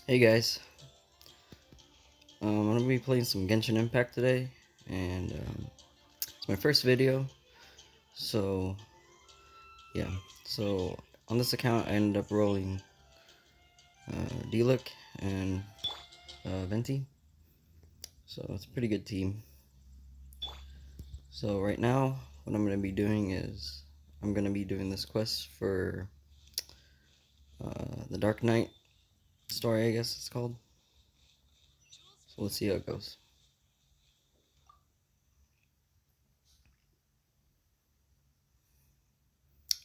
Hey guys, I'm gonna be playing some Genshin Impact today, and it's my first video. So yeah, so on this account I ended up rolling Diluc and Venti, so it's a pretty good team. So right now, what I'm gonna be doing is I'm gonna be doing this quest for the Darknight story, I guess it's called. So let's see how it goes.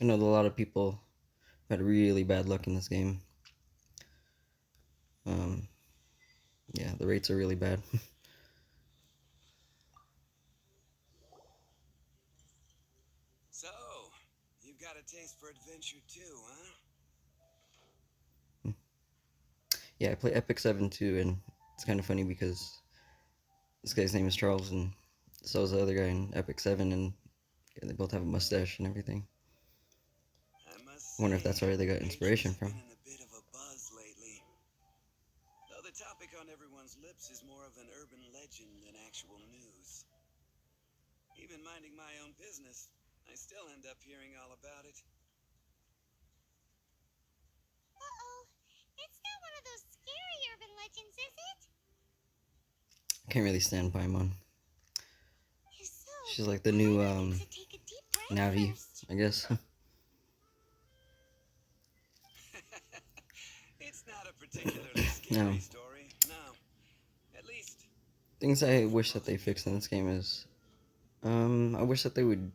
I know that a lot of people had really bad luck in this game. Um, yeah, the rates are really bad. So, you've got a taste for adventure too, huh? Yeah, I play Epic 7 too, and it's kind of funny because this guy's name is Charles, and so is the other guy in Epic 7, and yeah, they both have a mustache and everything. I must I wonder if say, that's where they got inspiration patrons have from. been in a bit of a buzz lately. Though the topic on everyone's lips is more of an urban legend than actual news. Even minding my own business, I still end up hearing all about it. Uh-oh. It's not one of those scary urban legends, is it? I can't really stand Paimon. If so, She's like the I new might need to take a deep breath Navi, first. I guess. It's not a particularly No, scary story, no. At least, things I not for wish that most they fixed in people. this game is, I wish that they would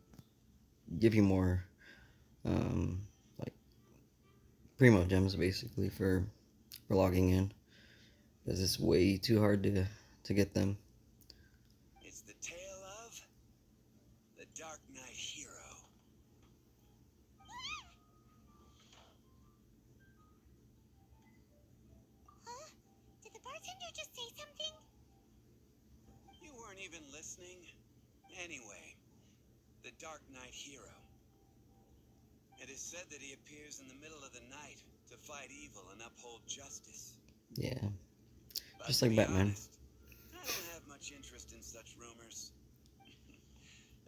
give you more, like primo gems basically for logging in, because it's way too hard to get them. It's the tale of the Darknight hero. Huh? Did the bartender just say something? You weren't even listening? Anyway, the Darknight hero. It is said that he appears in the middle of the night to fight evil and uphold justice. Yeah, But just to like be Batman. honest, I don't have much interest in such rumors.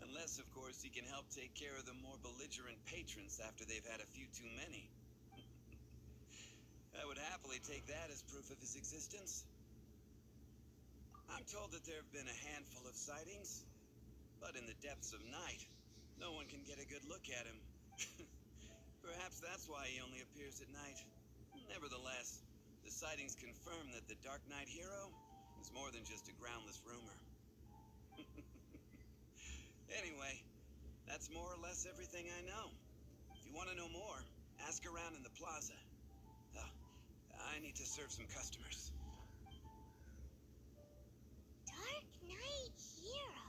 Unless, of course, he can help take care of the more belligerent patrons after they've had a few too many. I would happily take that as proof of his existence. I'm told that there have been a handful of sightings, but in the depths of night, no one can get a good look at him. Perhaps that's why he only appears at night. Nevertheless, the sightings confirm that the Darknight hero is more than just a groundless rumor. Anyway, that's more or less everything I know. If you want to know more, ask around in the plaza. Oh, I need to serve some customers. Dark Knight Hero.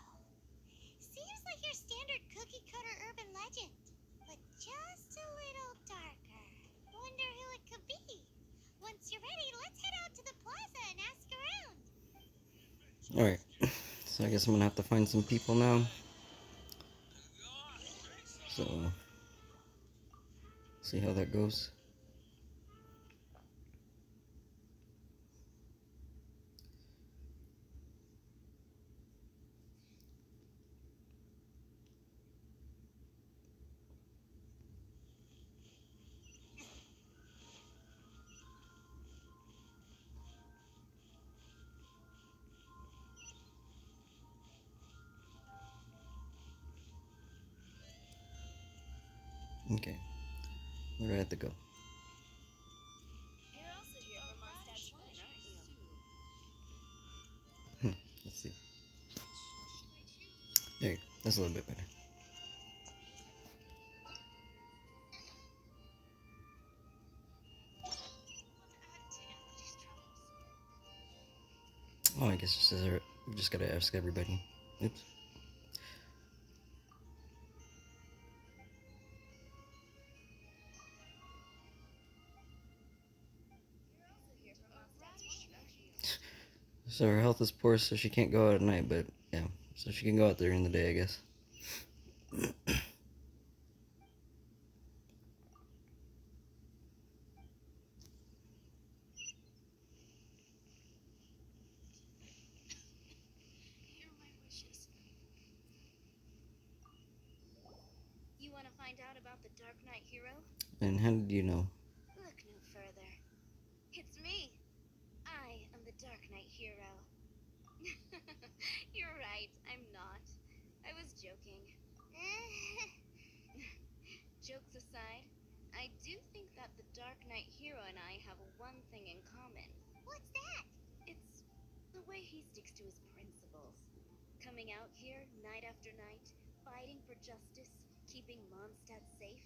Seems like your standard cookie-cutter urban legend, but just a little darker. Wonder who it could be. Once you're ready, let's head out to the plaza and ask around. Alright, so I guess I'm gonna have to find some people now. So, see how that goes. Okay, where do I have to go? Let's see. There you go. That's a little bit better. Oh, I guess it says we just gotta ask everybody. Oops. So her health is poor, so she can't go out at night, but yeah. So she can go out during the day, I guess. hero? And how did you know? Look no further. It's me. I am the Darknight hero. You're right, I'm not. I was joking. Jokes aside, I do think that the Darknight hero and I have one thing in common. What's that? It's the way he sticks to his principles. Coming out here night after night, fighting for justice, keeping Mondstadt safe.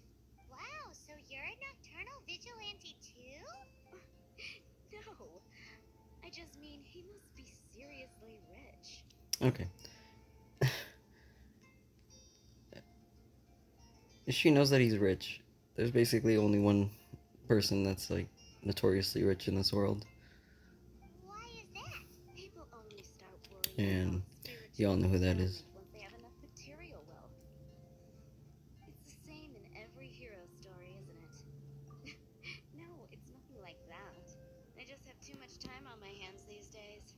Wow, so you're a nocturnal vigilante too? No, I just mean he must be seriously rich. Okay. She knows that he's rich. There's basically only one person that's like notoriously rich in this world, Why is that? People only start worrying and about y'all spiritual know who that is. fulfillment once they have enough material wealth. It's the same in every hero story, isn't it? No, it's nothing like that. I just have too much time on my hands these days.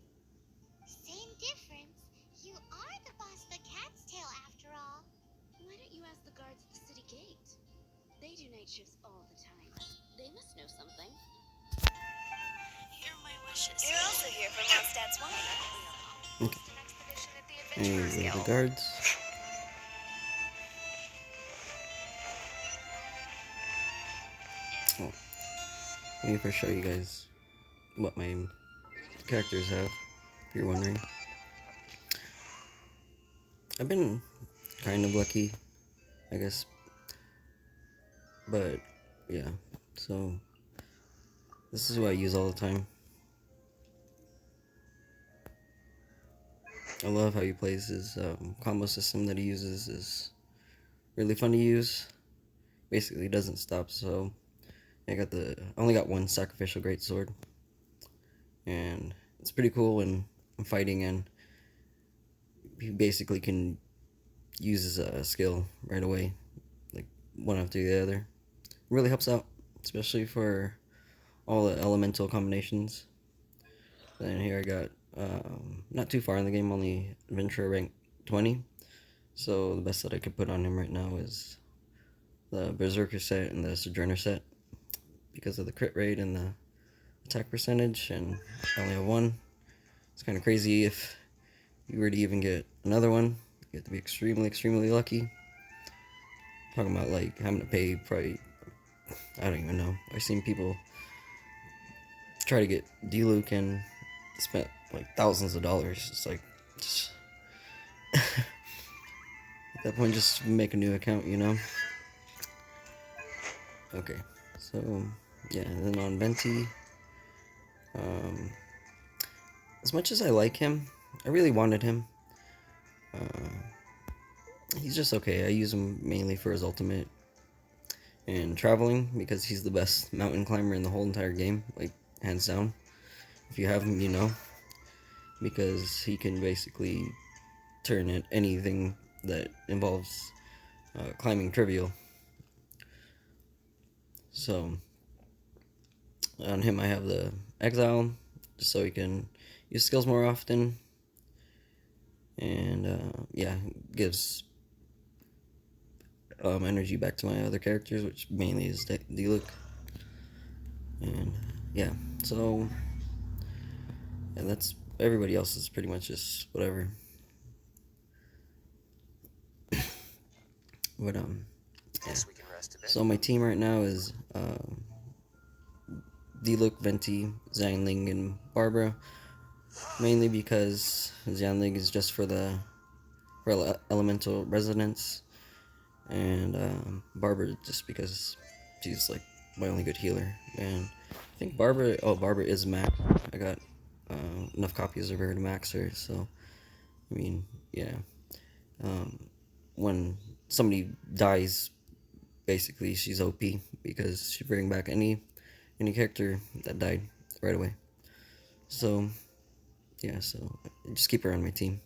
Same difference. You are the boss of the Cat's Tail after all. Why don't you ask the guards at the city gate? They do night shifts all the time. They must know something. Here are my wishes. You're also here for Mondstadt's wine. Okay. An expedition at the And Adventurers the Guild. guards. Oh, let me first show you guys what my characters have, if you're wondering. I've been kind of lucky, I guess. But, yeah. So, this is what I use all the time. I love how he plays his combo system that he uses is really fun to use. Basically doesn't stop, so I only got one sacrificial greatsword. And it's pretty cool when I'm fighting and he basically can use his skill right away, like one after the other. It really helps out, especially for all the elemental combinations. Then here I got not too far in the game, only adventurer rank 20. So the best that I could put on him right now is the Berserker set and the Sojourner set because of the crit rate and the attack percentage, and I only have one. It's kind of crazy if you were to even get another one. You have to be extremely, extremely lucky. Talking about like having to pay probably, I don't even know. I've seen people try to get Diluc and spent like thousands of dollars. It's like, just at that point, just make a new account, you know? Okay, so yeah, and then on Venti, um, as much as I like him, I really wanted him. He's just okay. I use him mainly for his ultimate and traveling because he's the best mountain climber in the whole entire game, like hands down. If you have him, you know, because he can basically turn at anything that involves climbing trivial. So on him, I have the exile, just so he can use skills more often, and yeah, gives energy back to my other characters, which mainly is Diluc. And yeah, so yeah, that's everybody else is pretty much just whatever. But yeah. Guess we can rest a bit. So my team right now is Diluc, Venti, Xiangling, and Barbara. Mainly because Xiangling is just for elemental resonance, and Barbara just because she's like my only good healer. And I think Barbara is max. I got enough copies of her to max her. So I mean, yeah. When somebody dies, basically she's OP because she bring back any character that died right away. So yeah, so just keep her on my team.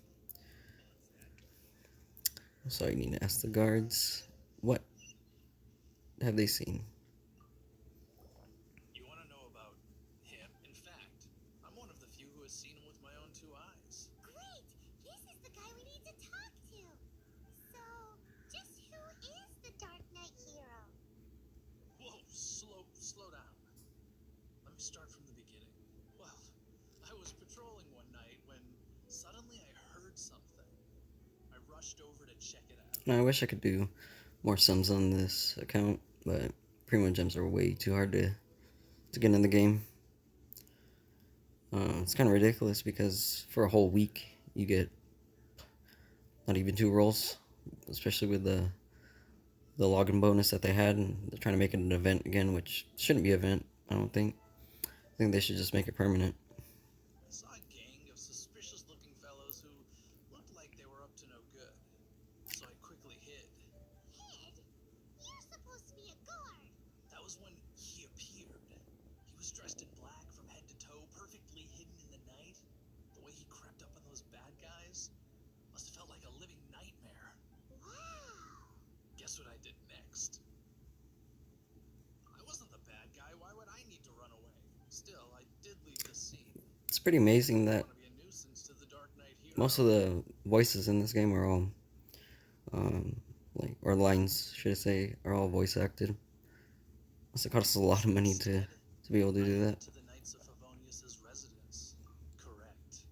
So I need to ask the guards, what have they seen? You want to know about him? In fact, I'm one of the few who has seen him with my own two eyes. Great! This is the guy we need to talk to. So, just who is the Dark Knight hero? start from the beginning. Well, I was patrolling one night when suddenly I heard something. I rushed over to check it out. Now, I wish I could do more sums on this account, but Primo gems are way too hard to get in the game. It's kind of ridiculous because for a whole week you get not even 2 rolls, especially with the login bonus that they had, and they're trying to make it an event again, which shouldn't be an event, I don't think. I think they should just make it permanent. I saw a gang of suspicious-looking fellows who looked like they were up to no good, so I quickly hid. Kid, you're supposed to be a guard. That was when he appeared. He was dressed in black from head to toe, perfectly hidden in the night. The way he crept up on those bad guys must have felt like a living nightmare. Wow. Guess what I did next? I wasn't the bad guy. Why would I need to run away? Still, I did leave the scene. It's pretty amazing I that want to be a nuisance to the Darknight hero. most of the voices in this game are all, or lines, should I say, are all voice acted. Must have cost us a lot of money to be able to do that. To the Knights of Favonius's residence. Correct.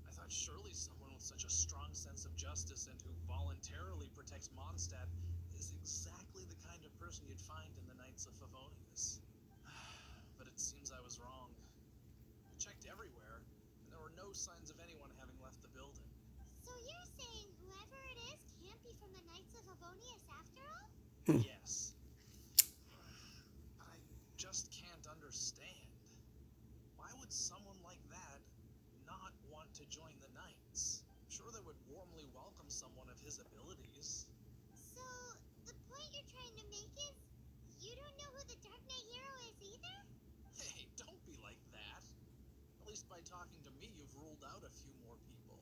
I thought surely someone with such a strong sense of justice and who voluntarily protects Mondstadt is exactly the kind of person you'd find in the Knights of Favonius. But it seems I was wrong. I checked everywhere, and there were no signs of anyone having left the building. So you're saying whoever it is can't be from the Knights of Avonius after all? Yes. But I just can't understand. Why would someone like that not want to join the Knights? I'm sure they would warmly welcome someone of his abilities. So the point you're trying to make is you don't know who the Dark Knight hero is either? Hey, don't be like that. At least by talking to me, you've ruled out a few more people.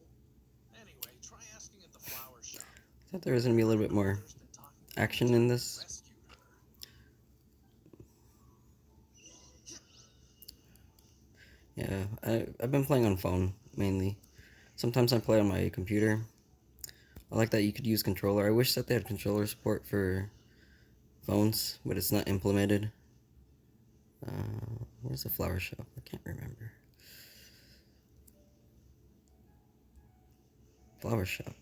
Anyway, try asking at the flower shop. I thought there was going to be a little bit more There's been talking to action in this. rescued her. Yeah, I've been playing on phone, mainly. Sometimes I play on my computer. I like that you could use controller. I wish that they had controller support for phones, but it's not implemented. Where's the flower shop? I can't remember. Flower shop.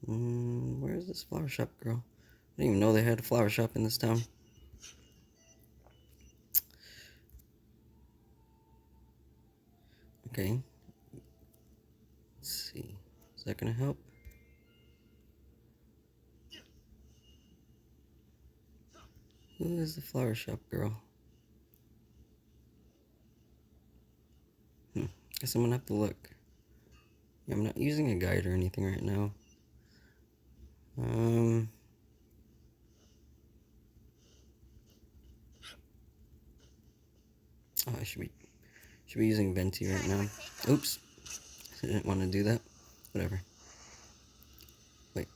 Where's this flower shop, girl? I didn't even know they had a flower shop in this town. Okay. Let's see. Is that gonna help? Who is the flower shop girl? Guess I'm gonna have to look. Yeah, I'm not using a guide or anything right now. Oh, I should be using Venti right now. Oops. I didn't want to do that. Whatever. Wait.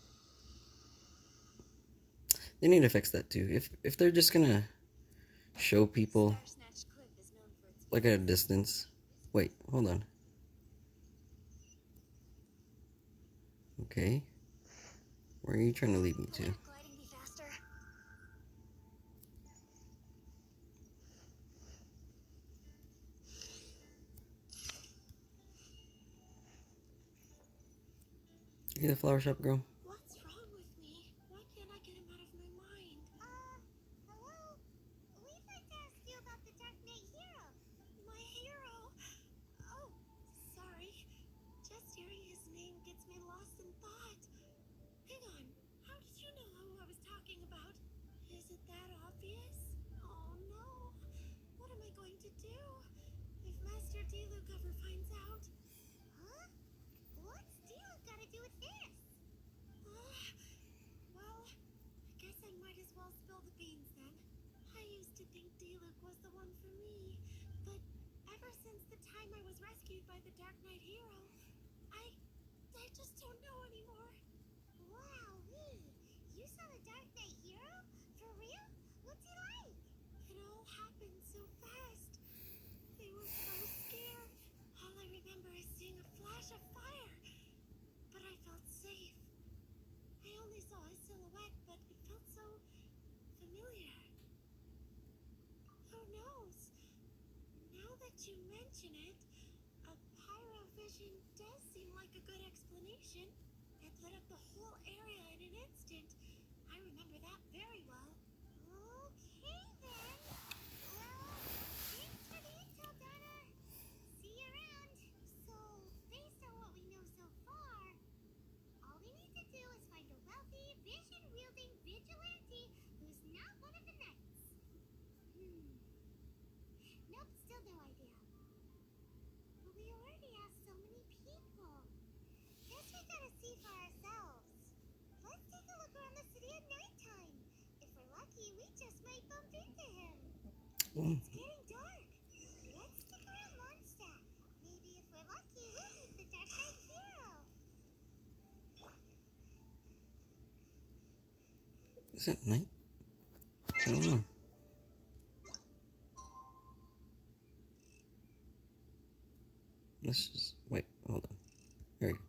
They need to fix that too. If they're just gonna show people like at a distance. Wait, hold on. Okay. Where are you trying to lead me to? Gliding be faster. You the flower shop girl? What's wrong with me? Why can't I get him out of my mind? Hello? We'd like to ask you about the Dark Knight hero. My hero! Oh, sorry. Just hearing his name gets me lost in thought. Hang on. How did you know who I was talking about? Is it that obvious? Oh no. What am I going to do? If Master Diluc ever finds out. Huh? What's Diluc got to do with this? Well, I guess I might as well spill the beans then. I used to think Diluc was the one for me, but ever since the time I was rescued by the Dark Knight hero, I just don't know anymore. Wowee! You saw the Dark Knight hero? For real? What's he like? It all happened so fast. They were so scared. All I remember is seeing a flash of fire, but I felt safe. I only saw saw his silhouette, but it felt so familiar. Who knows? Now that you mention it, a pyro vision does seem like a good explanation. It lit up the whole area in an instant. I remember that very well. Okay then. Well, thanks for the intel, Donna. See you around. So, based on what we know so far, all we need to do is find a wealthy, vision-wielding vigilante who's not one of the knights. Nope, still no idea. But we already asked so many people. Guess we gotta see for ourselves. Let's take a look around the city at nighttime. If we're lucky, we just might bump into him. It's getting dark. Let's stick around Mondstadt. Maybe if we're lucky, we'll meet the Darknight hero. Is it night? I don't know. Let's just wait. Hold on. There you go.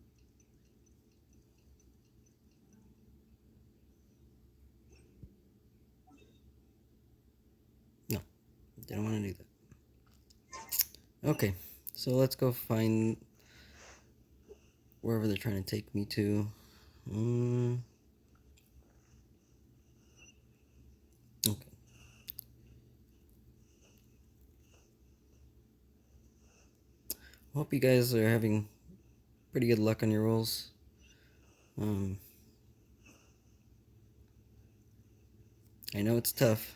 No, didn't want to do that. Okay, so let's go find wherever they're trying to take me to. Okay. Hope you guys are having pretty good luck on your rolls. I know it's tough.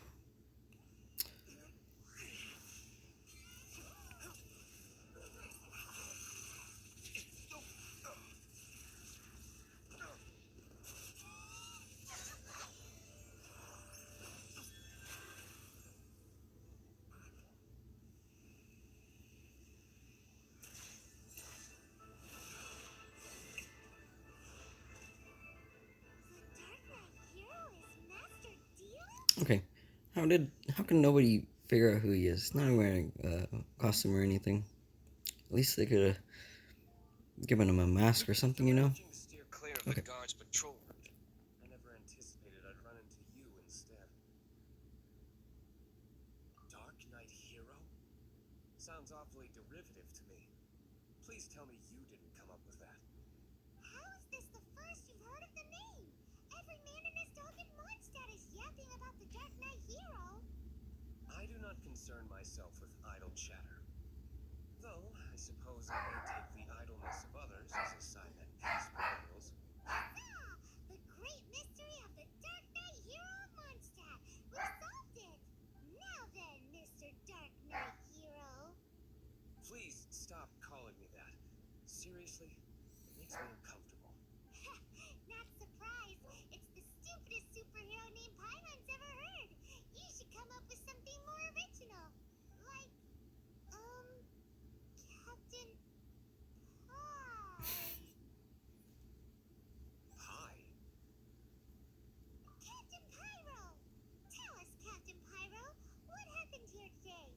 The Darknight hero is Master Diluc? Okay, how can nobody figure out who he is? He's not wearing a costume or anything. At least they could have given him a mask or something, you know? Managing to steer clear of Okay. the guard's patrol route. I never anticipated I'd run into you instead. Darknight hero? Sounds awfully derivative to me. Please tell me you didn't come up with that. How is this the first you've heard of the name? Every man and his dog in Mondstadt is yapping about the Darknight hero. I do not concern myself with idle chatter. Though, I suppose I may take the idleness of others as a sign that peace prevails. Huzzah! The great mystery of the Darknight hero of Mondstadt. We solved it! Now then, Mr. Darknight hero. Please stop calling me that. Seriously, it makes me uncomfortable. Not surprised. It's the stupidest superhero name Pylon's ever heard. You should come up with something more original. Like, Captain Pie. Pie? Captain Pyro! Tell us, Captain Pyro, what happened here today?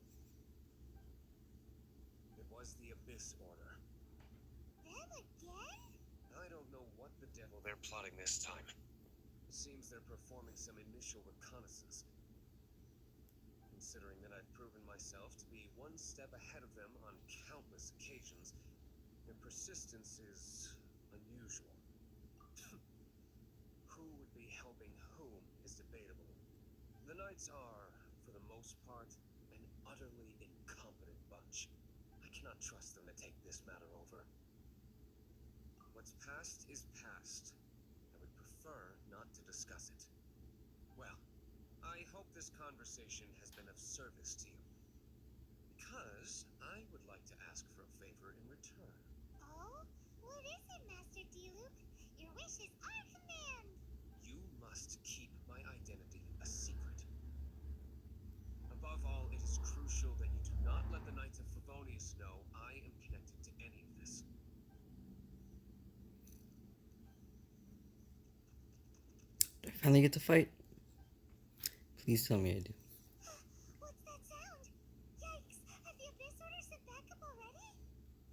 It was the Abyss Order. Them again? I don't know what the devil they're plotting this time. It seems they're performing some initial reconnaissance. Considering that I've proven myself to be one step ahead of them on countless occasions, their persistence is unusual. Who would be helping whom is debatable. The Knights are, for the most part, an utterly incompetent bunch. I cannot trust them to take this matter over. What's past is past. I would prefer not to discuss it. Well, I hope this conversation has been of service to you. Because I would like to ask for a favor in return. Oh? What is it, Master Diluc? Your wish is our command. You must keep my identity a secret. Above all, it is crucial that you do not let the Knights of Favonius know I am connected to any of this. Do I finally get to fight? Please tell me I do. What's that sound? Yikes! Have the Abyss Order sent backup already?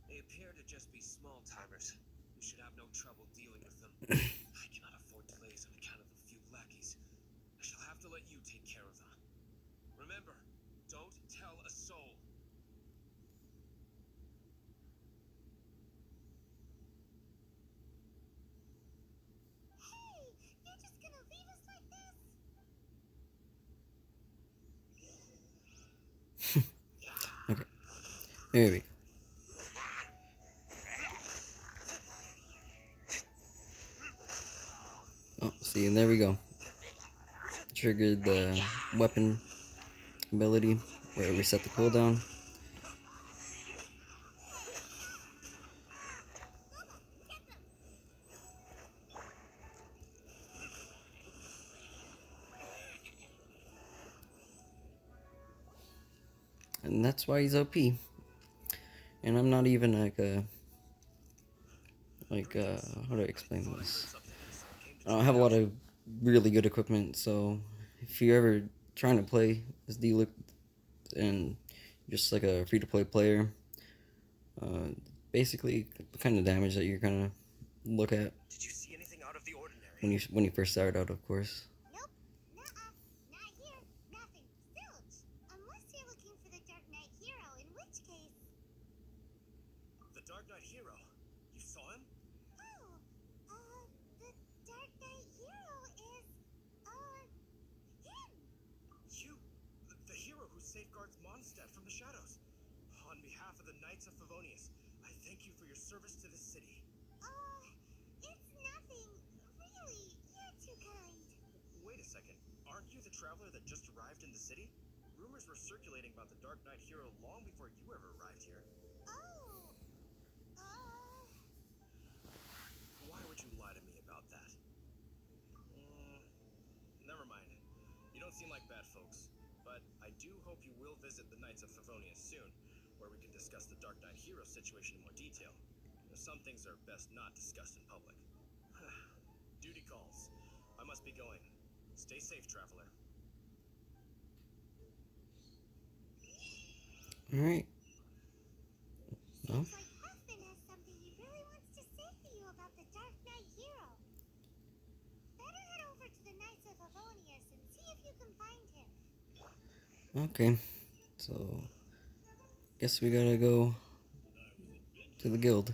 They appear to just be small timers. You should have no trouble dealing with them. I cannot afford delays on account let you take care of that. Remember, don't tell a soul. Hey, you're just gonna leave us like this? Okay, there we go. Oh, see, there we go. Triggered the weapon ability where it reset the cooldown. And that's why he's OP. And I'm not even how do I explain this? I don't have a lot of really good equipment, so if you're ever trying to play as Diluc and just like a free-to-play player, basically the kind of damage that you're gonna look at Did you see anything out of the ordinary? when you first start out, of course. Nope. Nuh-uh. Not here. Nothing. Zilch. Unless you're looking for the Darknight hero, in which case... The Darknight hero. You saw him? Oh, the Darknight hero is, him. You, the hero who safeguards Mondstadt from the shadows. On behalf of the Knights of Favonius, I thank you for your service to this city. It's nothing. Really, you're too kind. Wait a second. Aren't you the traveler that just arrived in the city? Rumors were circulating about the Dark Knight hero long before you ever arrived here. Oh, Why would you lie to me about that? Never mind. You don't seem like bad folks. But I do hope you will visit the Knights of Favonius soon, where we can discuss the Dark Knight hero situation in more detail. Some things are best not discussed in public. Duty calls. I must be going. Stay safe, traveler. Alright. Well, seems like Husband has something he really wants to say to you about the Dark Knight hero. Better head over to the Knights of Favonius and see if you can find him. okay. So, guess we gotta go to the guild.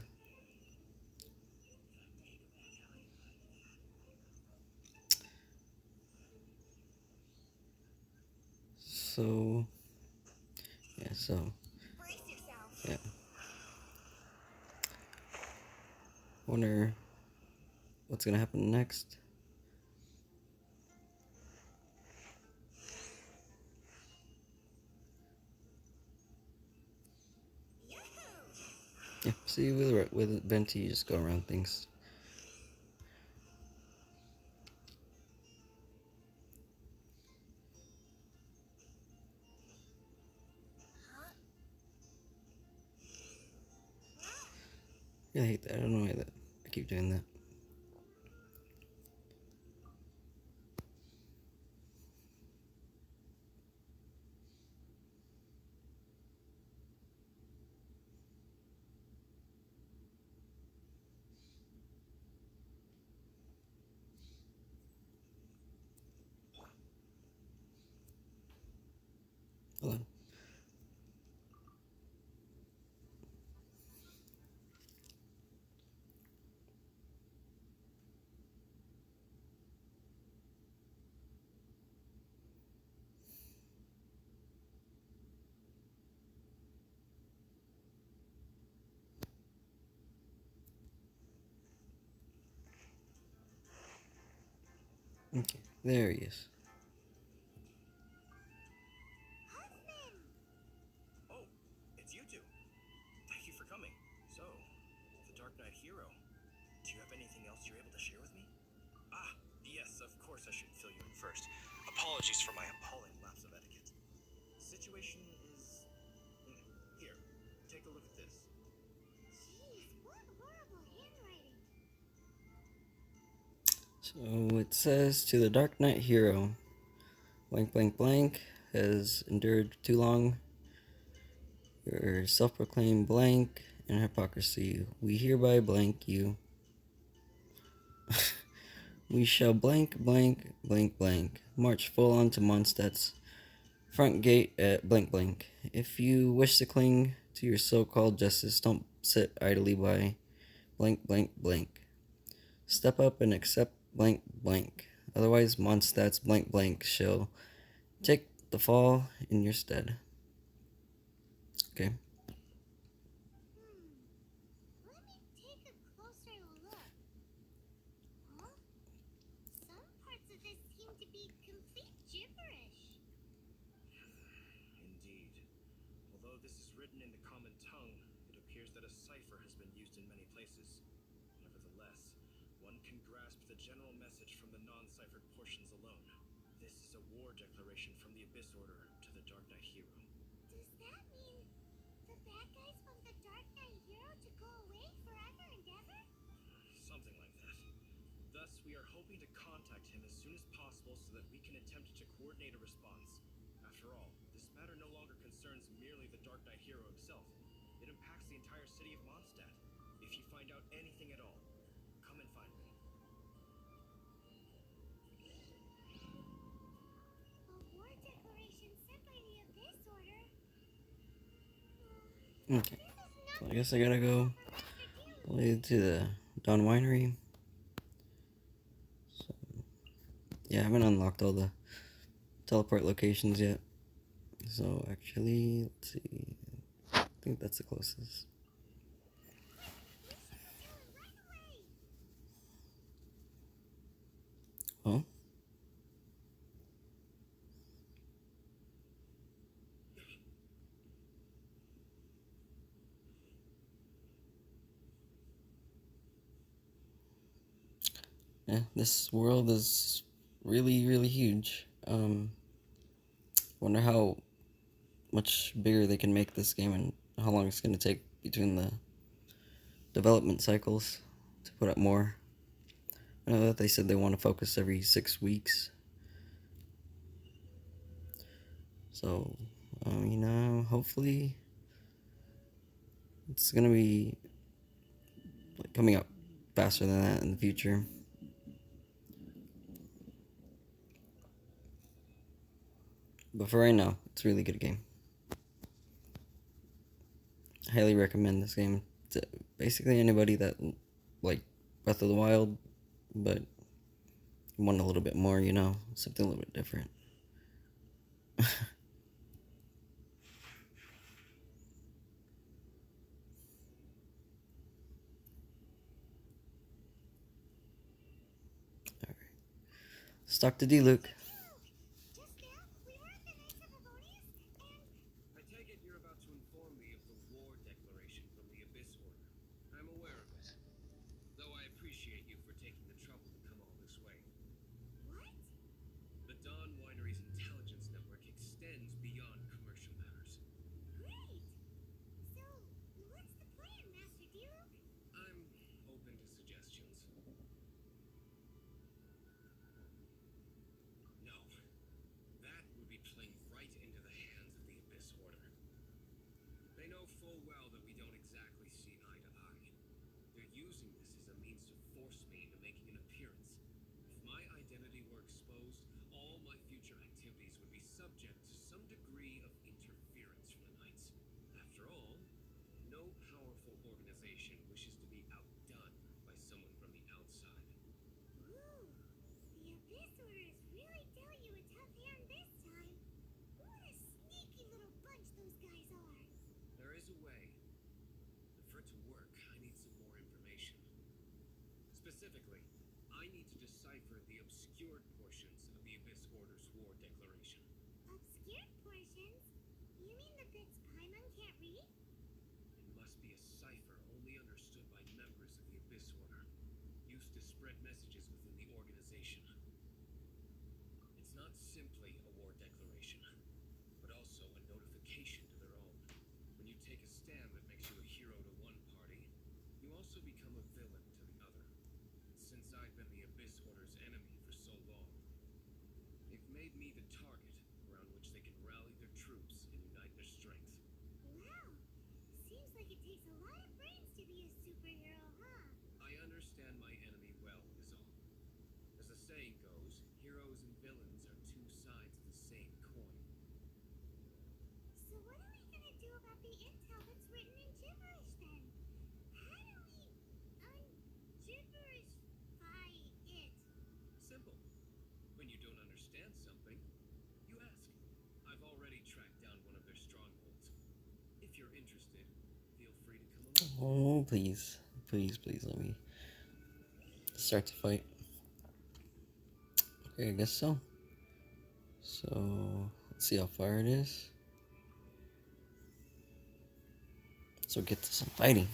So, yeah, Brace yourself. yeah. Wonder what's gonna happen next. Yeah, see, with Venti, you just go around things. Yeah, I hate that. I don't know why that I keep doing that. Hold on. Okay, there he is. Husband! Oh, it's you two. Thank you for coming. So, the Dark Knight hero. Do you have anything else you're able to share with me? Ah, yes, of course I should fill you in first. Apologies for my appalling lapse of etiquette. Situation is... Here, take a look at this. Jeez, what horrible handwriting. So it says to the Dark Knight hero, blank blank blank has endured too long. Your self-proclaimed blank and hypocrisy. We hereby blank you. We shall blank, blank, blank, blank. March full on to Mondstadt's front gate at blank, blank. If you wish to cling to your so-called justice, don't sit idly by blank, blank, blank. Step up and accept blank, blank. Otherwise, Mondstadt's blank, blank shall take the fall in your stead. Okay. Let me take a closer look. Huh? Some parts of this seem to be complete gibberish. Indeed. Although this is written in the common tongue, it appears that a cipher has been used in many places. Nevertheless, one can grasp the general message from the non-ciphered portions alone. This is a war declaration from the Abyss Order to the Darknight hero. Does that mean the bad guys want the Darknight hero to go away forever and ever? Something like that. Thus, we are hoping to contact him as soon as possible so that we can attempt to coordinate a response. After all, this matter no longer concerns merely the Darknight hero himself. It impacts the entire city of Mondstadt. If you find out anything at all, come and find me. A war declaration sent by the Abyss Order? Okay. So I guess I gotta go to the Dawn Winery. So, yeah, I haven't unlocked all the teleport locations yet. So actually, let's see. I think that's the closest. Oh? Yeah, this world is really, really huge. Wonder how much bigger they can make this game and how long it's gonna take between the development cycles to put up more. I know that they said they want to focus every 6 weeks. So, hopefully it's gonna be like coming up faster than that in the future. But for right now, it's a really good game. I highly recommend this game to basically anybody that like Breath of the Wild, but want a little bit more, something a little bit different. Alright. Let's talk to Diluc. Just now, we were at the Knights of Avonius, and I take it you're about to inform me of the war declaration from the Abyss Order. I'm aware of it. Though I appreciate you for taking the trouble to come all this way. what? The Dawn Winery's intelligence network extends beyond commercial matters. Great! So, what's the plan, Master Diluc? I'm open to suggestions. No. That would be playing right into the hands of the Abyss Order. They know full well that we don't exactly see eye to eye. They're using this as a means to force me into making an appearance. If my identity were exposed, all my future activities would be subject to some degree of interference from the Knights. After all, no powerful organization wishes to be outdone by someone from the outside. Ooh, the Abyss Order is really dealt you a tough hand this time. What a sneaky little bunch those guys are. There is a way. But for it to work, I need some more information. Specifically, I need to decipher the obscured portions of the Abyss Order's war declaration. Obscured portions? You mean the bits Paimon can't read? It must be a cipher only understood by members of the Abyss Order, used to spread messages within the organization. It's not simply a war declaration, but also a notification to their own. When you take a stand that makes you a hero to one party, you also become a villain to the other. Since I've been the Abyss Order's enemy for so long, they've made me the target around which they can rally their troops and unite their strength. Wow, seems like it takes a lot of brains to be a superhero, huh? I understand my enemy well, is all. saying goes, heroes and villains are two sides of the same coin. So what are we gonna do about the intel that's written in gibberish then? How do we un-gibberishify it? Simple. When you don't understand something, you ask. I've already tracked down one of their strongholds. If you're interested, feel free to come along. Oh, please. Please, please let me start the fight. Okay, I guess so. So, let's see how far it is. So get to some fighting.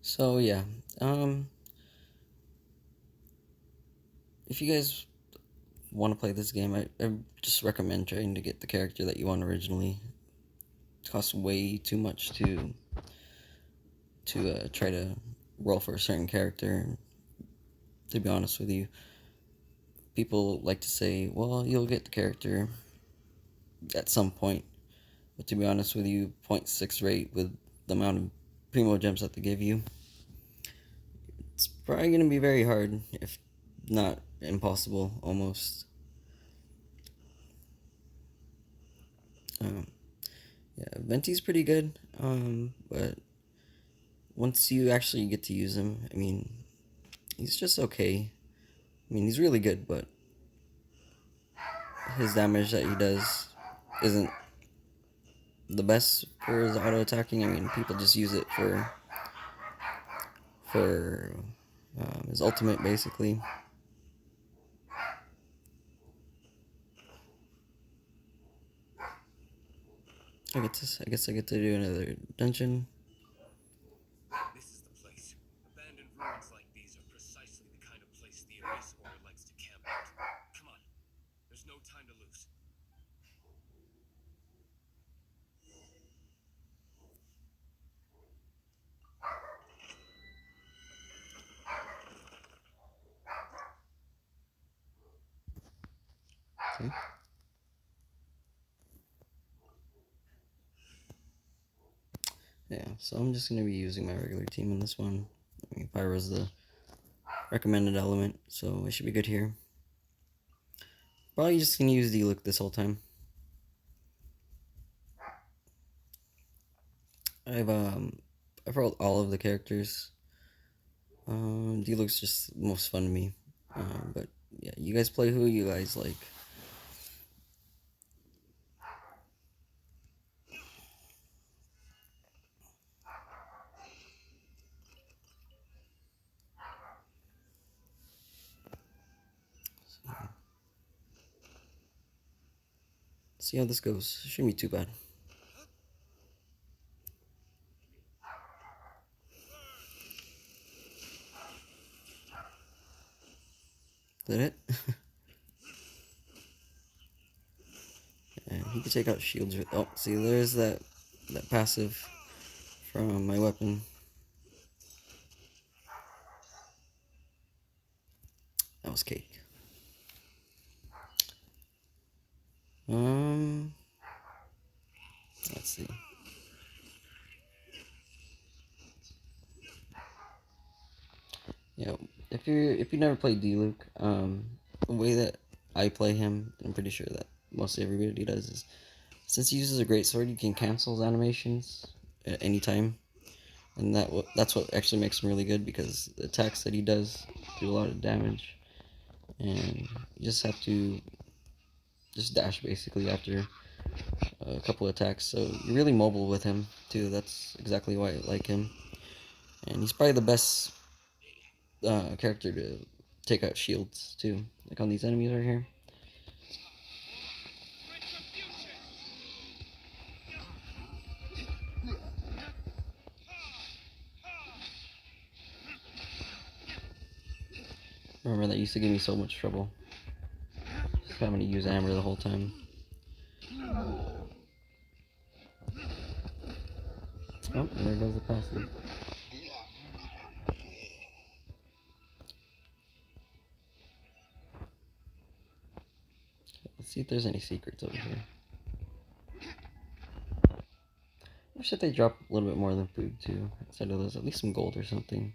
So yeah, if you guys want to play this game, I just recommend trying to get the character that you want originally. It costs way too much to try to roll for a certain character. To be honest with you, people like to say, well, you'll get the character at some point. But to be honest with you, 0.6 rate with the amount of primo gems that they give you, it's probably going to be very hard, if not impossible, almost. Yeah, Venti's pretty good, but once you actually get to use him, I mean, he's just okay. I mean, he's really good, but his damage that he does isn't the best for his auto attacking. I mean, people just use it for his ultimate, basically. I guess I get to do another dungeon. This is the place. Abandoned ruins like these are precisely the kind of place the Erase Order likes to camp out. Come on. There's no time to lose. Okay. Yeah, so I'm just gonna be using my regular team in this one. I mean, Pyro's the recommended element, so I should be good here. Probably just gonna use Diluc this whole time. I've rolled all of the characters. Diluc's just most fun to me. But yeah, you guys play who you guys like. See how this goes. Shouldn't be too bad. Is that it? And he can take out shields with. Oh, see, there's that passive from my weapon. That was cake. Let's see. Yeah, if you never played Diluc, the way that I play him, I'm pretty sure that most everybody does, is since he uses a great sword, you can cancel his animations at any time, and that's what actually makes him really good, because the attacks that he does do a lot of damage, and you just have to just dash basically after a couple attacks. So you're really mobile with him too. That's exactly why I like him, and he's probably the best character to take out shields too, like on these enemies right here. Remember, that used to give me so much trouble, just having to use Amber the whole time. Oh, there goes the passive. Let's see if there's any secrets over here. wish that they drop a little bit more than food too. Instead of those, at least some gold or something.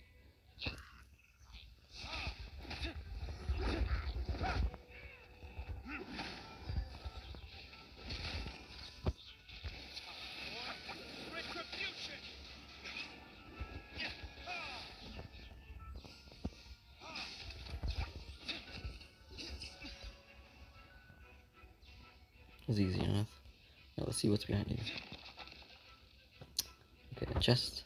It's easy enough. Now let's see what's behind you. Okay, a chest.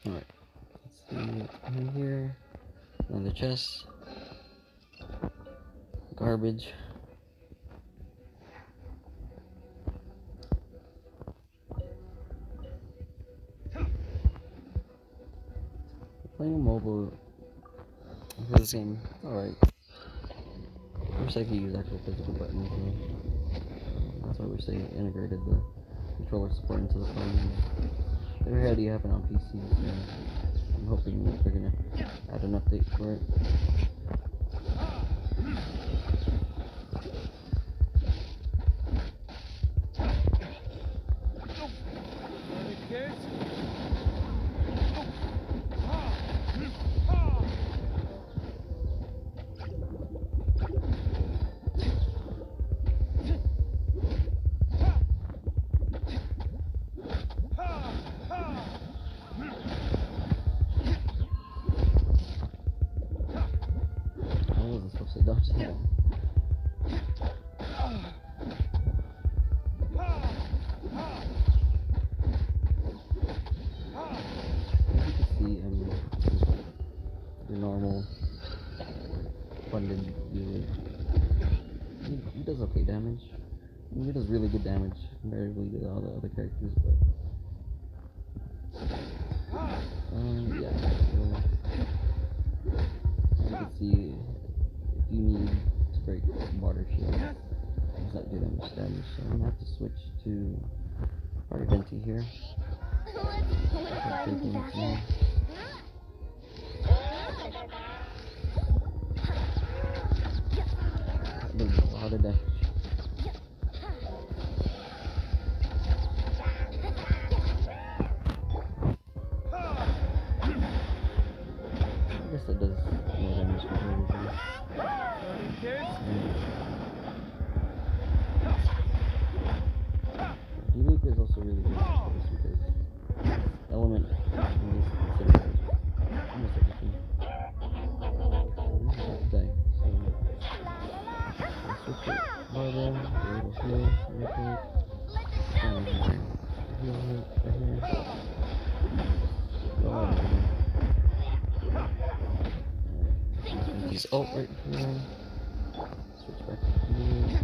Alright, let's see what's behind here. Another chest. Garbage. Playing a mobile for this game, alright. I wish I could use actual physical buttons. That's why I wish they integrated the controller support into the phone. They already have it on PC, so I'm hoping that they're gonna add an update for it. I wasn't supposed to dodge that. As you can see, this is your normal funded user. He does okay damage. I mean, he does really good damage comparatively to all the other characters, but yeah. So, as you can see, if you need to break water shield, it does not do that much damage. So I'm gonna have to switch to our Venti here. That does a lot of damage. I guess that does more damage comparatively. Diluc is also really good for this because element is considered almost everything. This is about to die, so I'll switch it. Barbell, a little heal, real quick. And heal right here. Go on, man. Alright, use ult right here. Switch back to Diluc.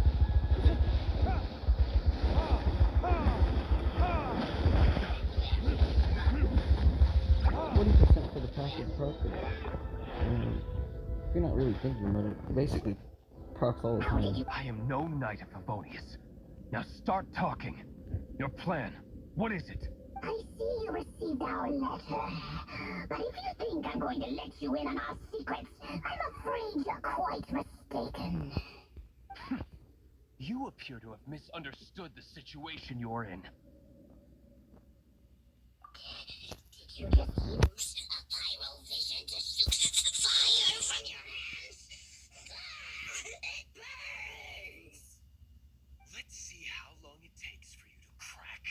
40% for the passive proc. If you're not really thinking about it, basically procs all the time. I am no knight of Favonius. Now start talking. Your plan. What is it? I see you received our letter. But if you think I'm going to let you in on our secrets, I'm afraid you're quite mistaken. You appear to have misunderstood the situation you're in. Did you just use a pyro vision to shoot fire from your hands? It burns! Let's see how long it takes for you to crack.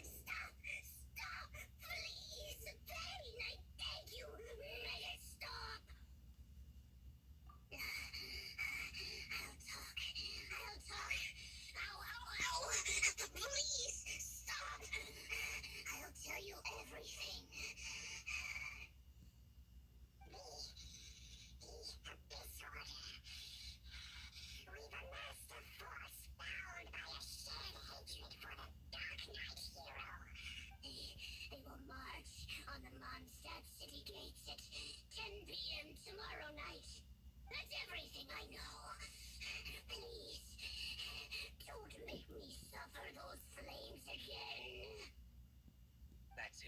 Stop! Stop! Please! Pain! I beg you! Make it stop! I'll talk! I'll talk! Ow! Ow! Ow! Please! Stop! I'll tell you everything.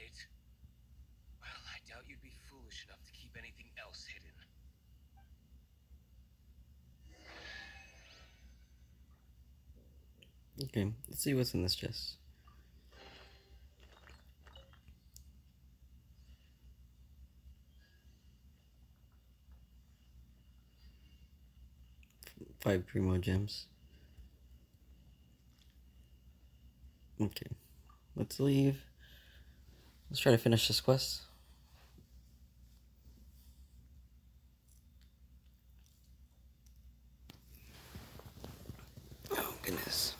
it? Well, I doubt you'd be foolish enough to keep anything else hidden. Okay, let's see what's in this chest. Five primo gems. Okay, let's leave. Let's try to finish this quest. Oh, goodness.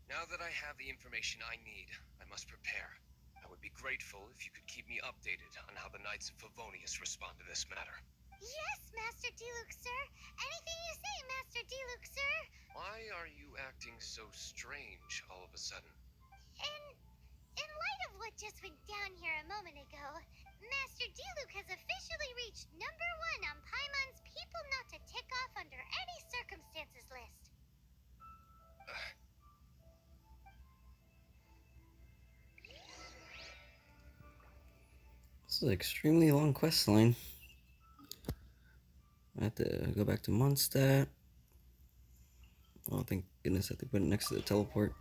Now that I have the information I need, I must prepare. I would be grateful if you could keep me updated on how the Knights of Favonius respond to this matter. Yes, Master Diluc, sir. Anything you say, Master Diluc, sir. Why are you acting so strange all of a sudden? In light of what just went down here a moment ago, Master Diluc has officially reached #1 on Paimon's people not to tick off under any circumstances list. This is an extremely long quest line. I have to go back to Mondstadt. Oh, thank goodness I have to put it next to the teleport.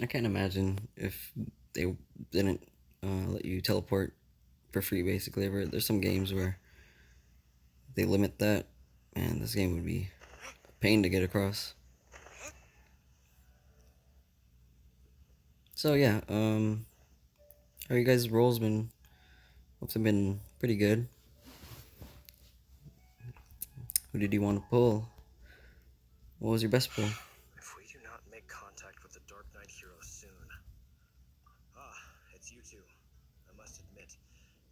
I can't imagine if they didn't let you teleport for free, basically. There's some games where they limit that, and this game would be a pain to get across. So yeah, how you guys' roles been? Hope they've been pretty good. Who did you want to pull? What was your best pull? If we do not make contact with the Darknight hero soon. Ah, it's you two. I must admit,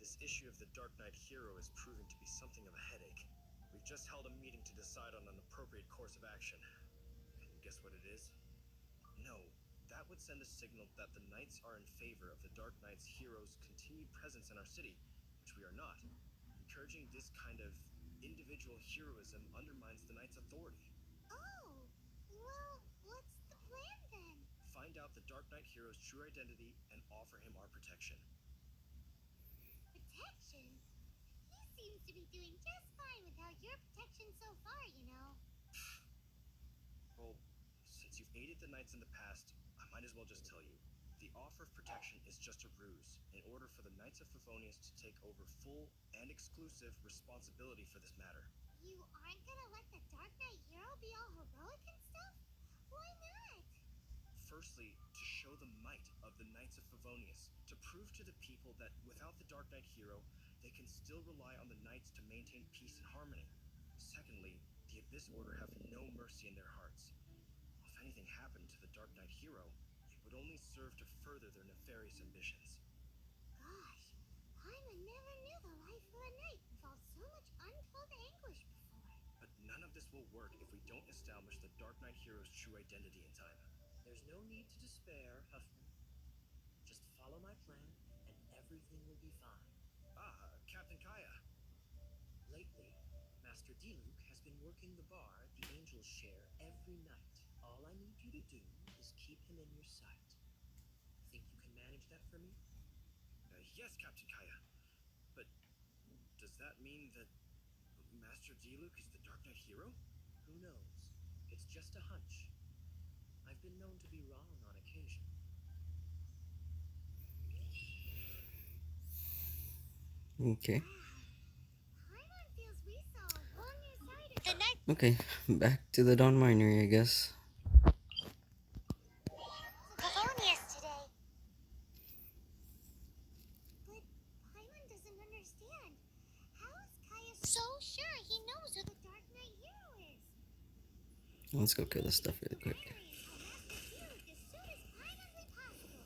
this issue of the Darknight hero is proving to be something of a headache. We've just held a meeting to decide on an appropriate course of action. Can you guess what it is? No, that would send a signal that the Knights are in favor of the Dark Knight's hero's continued presence in our city, which we are not. Encouraging this kind of individual heroism undermines the Knight's authority. Oh, well, what's the plan then? Find out the Dark Knight hero's true identity and offer him our protection. Protection? He seems to be doing just fine without your protection so far, you know. Well, since you've aided the Knights in the past, I might as well just tell you. The offer of protection is just a ruse, in order for the Knights of Favonius to take over full and exclusive responsibility for this matter. You aren't gonna let the Dark Knight hero be all heroic and stuff? Why not? Firstly, to show the might of the Knights of Favonius, to prove to the people that without the Dark Knight hero, they can still rely on the Knights to maintain peace and harmony. Secondly, the Abyss Order have no mercy in their hearts. If anything happened to the Dark Knight hero, it would only serve to further their nefarious ambitions. Gosh, Paimon never knew the life of a knight involved so much untold anguish before. But none of this will work if we don't establish the Dark Knight hero's true identity in time. There's no need to despair, Huffman. Just follow my plan, and everything will be fine. Ah, Captain Kaya. Lately, Master Diluc has been working the bar the angels share every night. All I need you to do is keep him in your sight. Think you can manage that for me? Yes, Captain Kaya. But does that mean that Master Diluc is the Dark Knight hero? Who knows? It's just a hunch. I've been known to be wrong on occasion. Okay. Paimon feels we saw a whole new side of the knight. Okay, back to the Dawn Minery, I guess. Favonius today. But Paimon doesn't understand. How is Kaya so sure he knows who the Dark Knight hero is? Let's go kill this stuff really quick. As soon as humanly possible.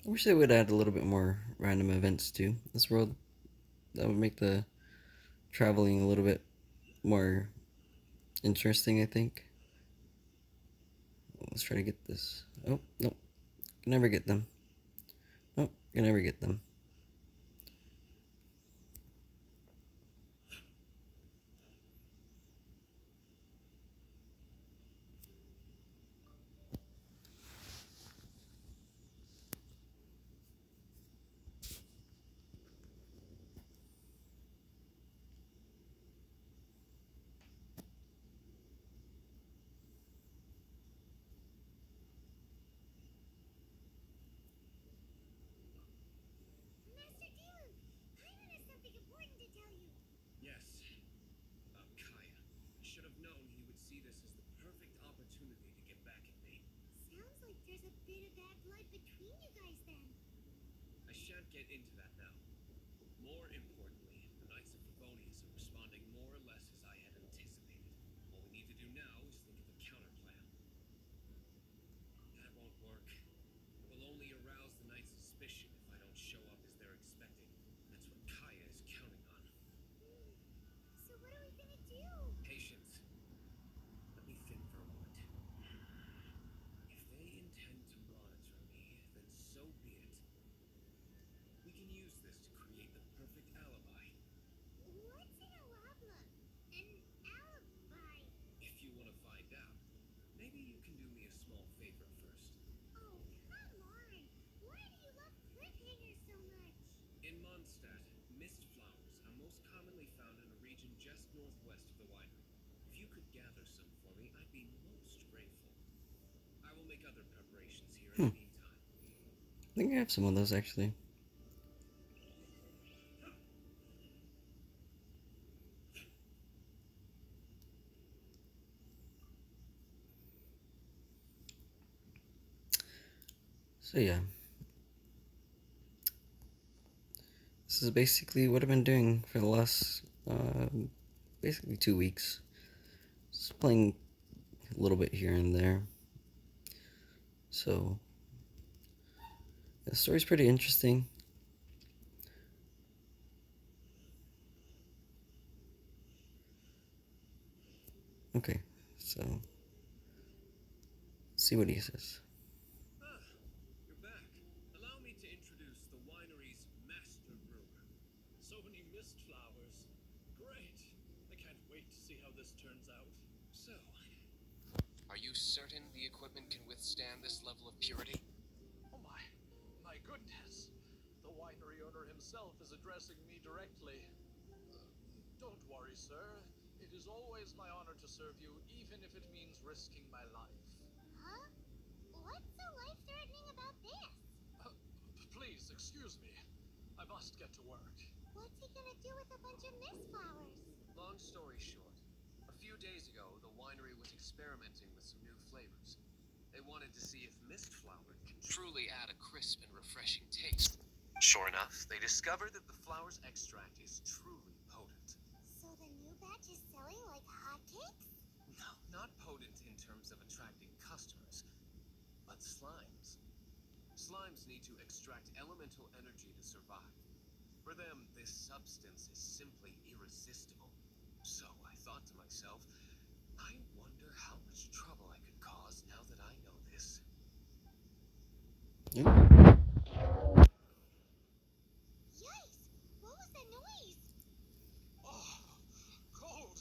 I wish they would add a little bit more random events to this world. That would make the traveling a little bit more interesting, I think. Let's try to get this. Oh, nope. Can never get them. Nope, can never get them. Master Diluc, Paimon has something important to tell you. Yes, about Kaya. I should have known he would see this as the perfect opportunity to get back at me. Sounds like there's a bit of bad blood between you guys then. I shan't get into that now. More importantly, the Knights of Favonius are responding more or less as I had anticipated. All we need to do now is think of a counterplan. That won't work. It will only arouse the Knights' suspicion if I don't show up as they're expecting. That's what Kaya is counting on. So what are we gonna do? Patience. Let me think for a moment. If they intend to monitor me, then so be it. We can use this to create the perfect alibi. What's an alabla? An alibi? If you want to find out, maybe you can do me a small favor first. Oh, come on. Why do you love cliffhangers so much? In Mondstadt, mist flowers are most commonly found in a region just northwest of the winery. If you could gather some for me, I'd be most grateful. I will make other preparations here in the meantime. I think I have some of those actually. So yeah, this is basically what I've been doing for the last basically 2 weeks. Just playing a little bit here and there. So the story's pretty interesting. Okay, so let's see what he says. Ah, you're back. Allow me to introduce the winery's master brewer. So many mist flowers. Great. I can't wait to see how this turns out. So, are you certain the equipment can withstand this level of purity? Oh my goodness. The winery owner himself is addressing me directly. Don't worry, sir. It is always my honor to serve you, even if it means risking my life. Huh? What's so life-threatening about this? Please, excuse me. I must get to work. What's he gonna do with a bunch of mist flowers? Long story short, a few days ago, the winery was experimenting with some new flavors. They wanted to see if mist flower can truly add a crisp and refreshing taste. Sure enough, they discovered that the flower's extract is truly potent. So the new batch is selling like hotcakes? No, not potent in terms of attracting customers, but slimes. Slimes need to extract elemental energy to survive. For them, this substance is simply irresistible. So I thought to myself, I wonder how much trouble I could cause now that I know this. Yikes! What was that noise? Oh, cold.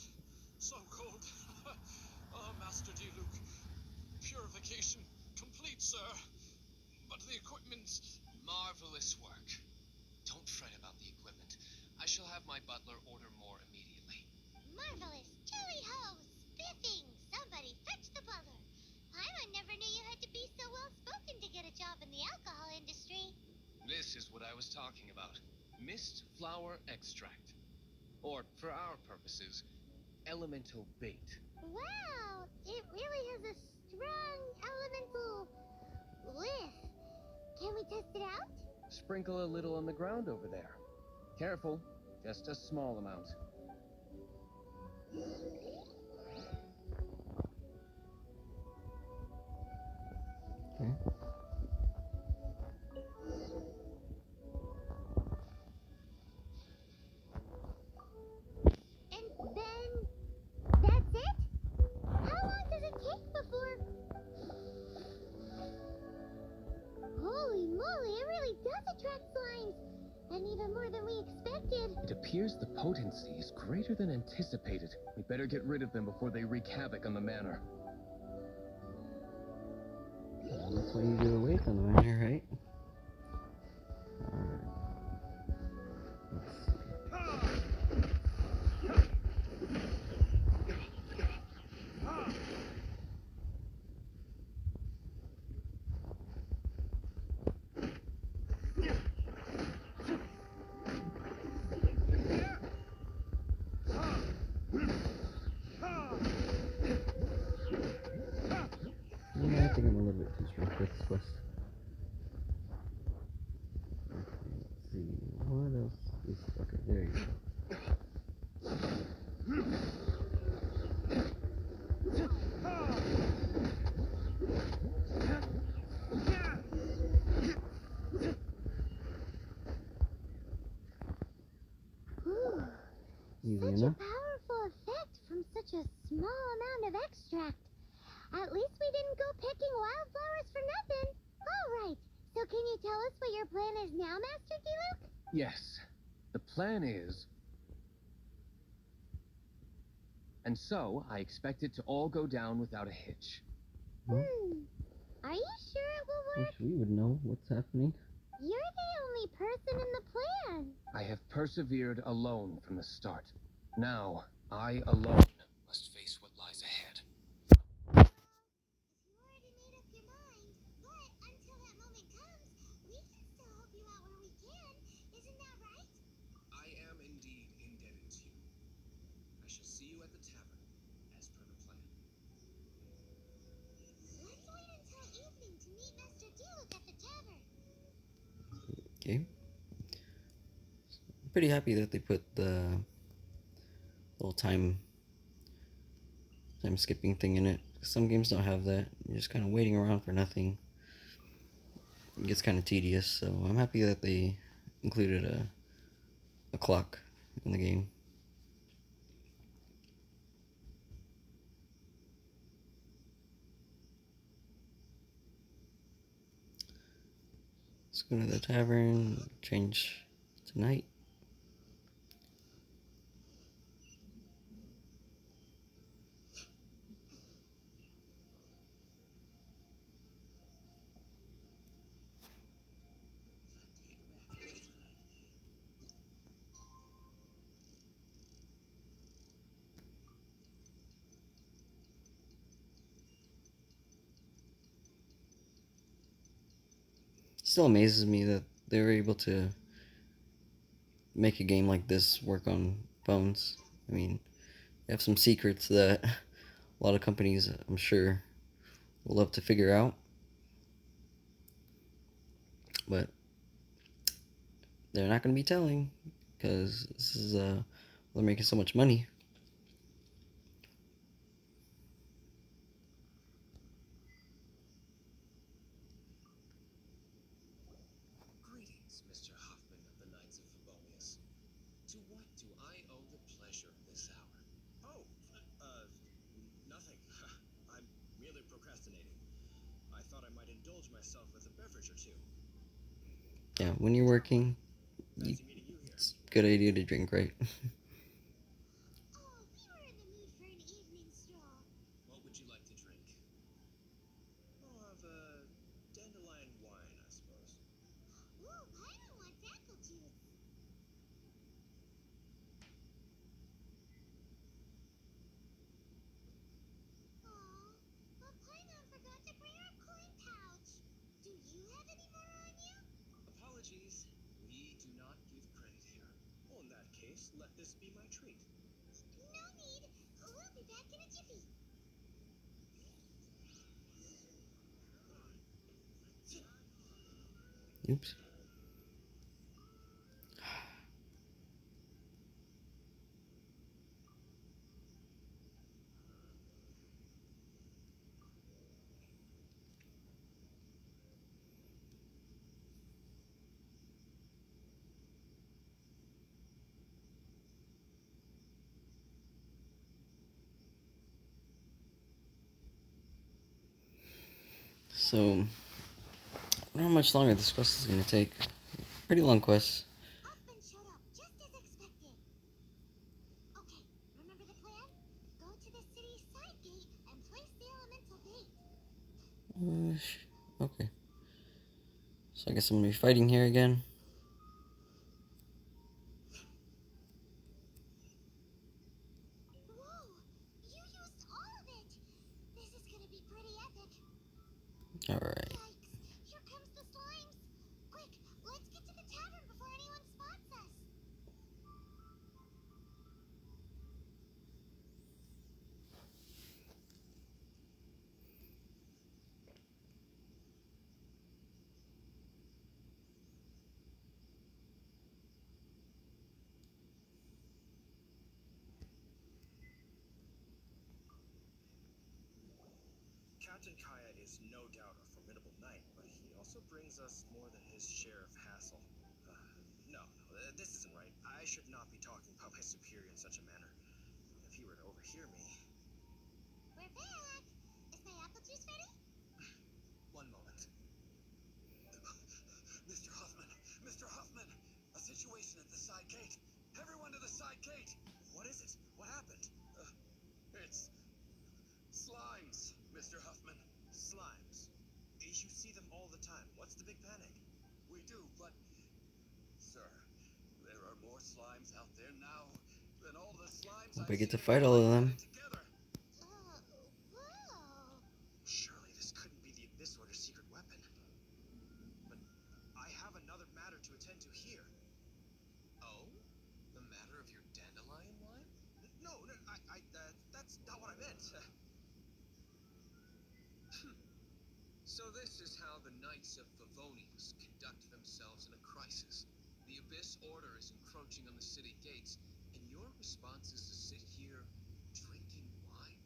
So cold. Master Diluc. Purification complete, sir. But the equipment... Marvelous work. Don't fret about the equipment. I shall have my butler order more immediately. Marvelous! Jolly ho! Spiffing! Somebody fetch the butler! Paimon never knew you had to be so well-spoken to get a job in the alcohol industry. This is what I was talking about. Mist flower extract. Or, for our purposes, elemental bait. Wow! It really has a strong elemental whiff. Can we test it out? Sprinkle a little on the ground over there. Careful, just a small amount. Okay. does attract slimes, and even more than we expected. It appears the potency is greater than anticipated. We better get rid of them before they wreak havoc on the manor. That's why you do awake on the manor, right? Alright. Yeah, I think I'm a little bit too strong for this quest. Okay, let's see. What else is... Okay, there you go. Ooh, Easy such enough. a powerful effect from such a small amount of extract. At least we didn't go picking wildflowers for nothing. All right, so can you tell us what your plan is now, Master Diluc? Yes, the plan is... And so, I expect it to all go down without a hitch. Well, Are you sure it will wish work? we would know what's happening. You're the only person in the plan. I have persevered alone from the start. Now, I alone must face what lies ahead. You already made up your mind, but until that moment comes, we can still help you out where we can. Isn't that right? I am indeed indebted to you. I shall see you at the tavern, as per the plan. Let's wait until evening to meet Master Diluc at the tavern. Okay. I'm pretty happy that they put the little time skipping thing in it. Some games don't have that. You're just kind of waiting around for nothing. It gets kind of tedious, so I'm happy that they included a clock in the game. Let's go to the tavern, change to night. Still amazes me that they were able to make a game like this work on phones. I mean, they have some secrets that a lot of companies, I'm sure, will love to figure out. But they're not going to be telling because this is they're making so much money. Greetings, Mr. Huffman of the Knights of Favonius. To what do I owe the pleasure of this hour? Oh, nothing. I'm merely procrastinating. I thought I might indulge myself with a beverage or two. Yeah, when you're working, Fancy meeting you here. it's a good idea to drink, right? Oh, we were in the mood for an evening stroll. What would you like to drink? I'll have a dandelion wine, I suppose. Ooh, I don't want apple juice. Aw, but Paimon forgot to bring her coin pouch. Do you have any more on you? Apologies. We do not give credit here. Well, in that case, let this be my treat. No need. We'll be back in a jiffy. Oops. So, I don't know how much longer this quest is going to take. pretty long quest. Huffman showed up just as expected. Okay, remember the plan? Go to the city's side gate and place the elemental gate. Okay. So I guess I'm gonna be fighting here again. Whoa! You used all of it! This is gonna be pretty epic. Alright. Yikes! Here comes the slimes! Quick, let's get to the tavern before anyone spots us! Captain Kaya is no doubt a formidable knight, but he also brings us more than his share of hassle. No, this isn't right. I should not be talking about my superior in such a manner. If he were to overhear me... We're back! Is my apple juice ready? One moment. Mr. Huffman! Mr. Huffman! A situation at the side gate! Everyone to the side gate! What is it? What happened? It's... slimes, Mr. Huffman. Slimes? You see them all the time. What's the big panic? We do, but... Sir, there are more slimes out there now than all the slimes Hope I've I get to seen fight all of them. together. Whoa! Surely this couldn't be the Abyss Order's secret weapon. But I have another matter to attend to here. Oh? The matter of your dandelion wine? No, that's not what I meant. So this is how the Knights of Favonius conduct themselves in a crisis. The Abyss Order is encroaching on the city gates, and your response is to sit here drinking wine?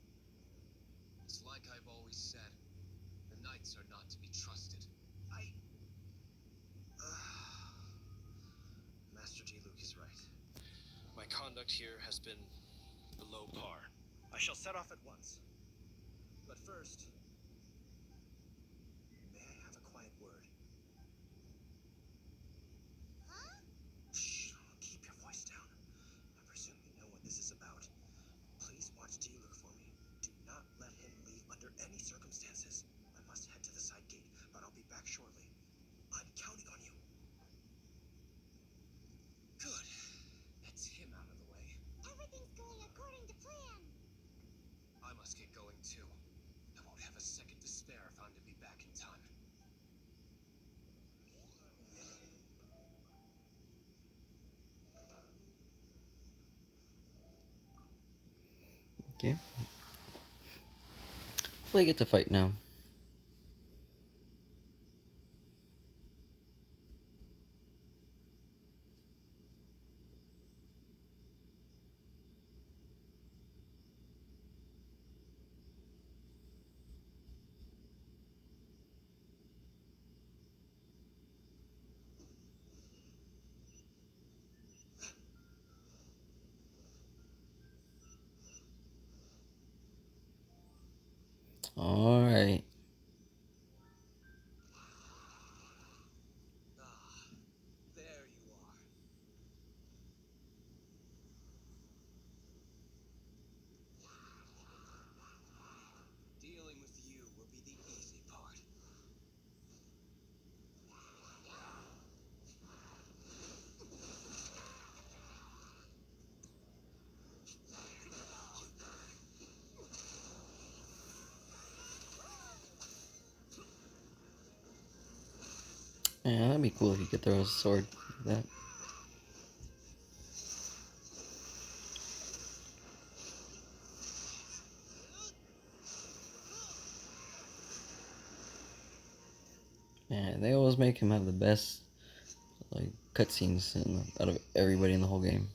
It's like I've always said, the Knights are not to be trusted. Master Diluc is right. My conduct here has been below par. I shall set off at once. But first, may I have a quiet word? Huh? Shh, keep your voice down. I presume you know what this is about. Please watch Diluc for me. Do not let him leave under any circumstances. I must head to the side gate, but I'll be back shortly. I'm counting on you. Good. That's him out of the way. Everything's going according to plan! I must get going too. I won't have a second to spare if I'm to be back in time. Okay. Hopefully I get to fight now. Alright. Ah, there you are. Dealing with you will be the easy part. Yeah, that'd be cool if you could throw a sword like that. Yeah, they always make him have the best like cutscenes out of everybody in the whole game.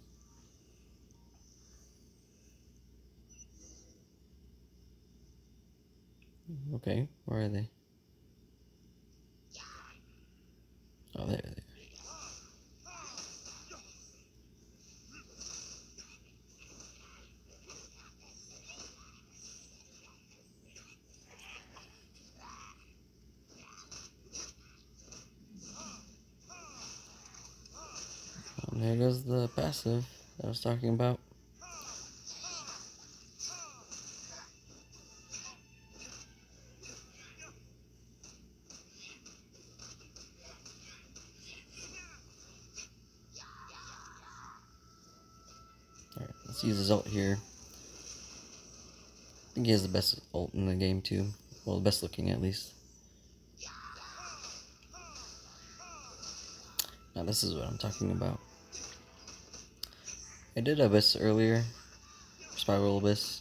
Okay, where are they? Oh, there they are. there goes the passive that I was talking about. Alright, let's use his ult here. I think he has the best ult in the game too. Well, the best looking at least. Now this is what I'm talking about. I did Abyss earlier. Spiral Abyss.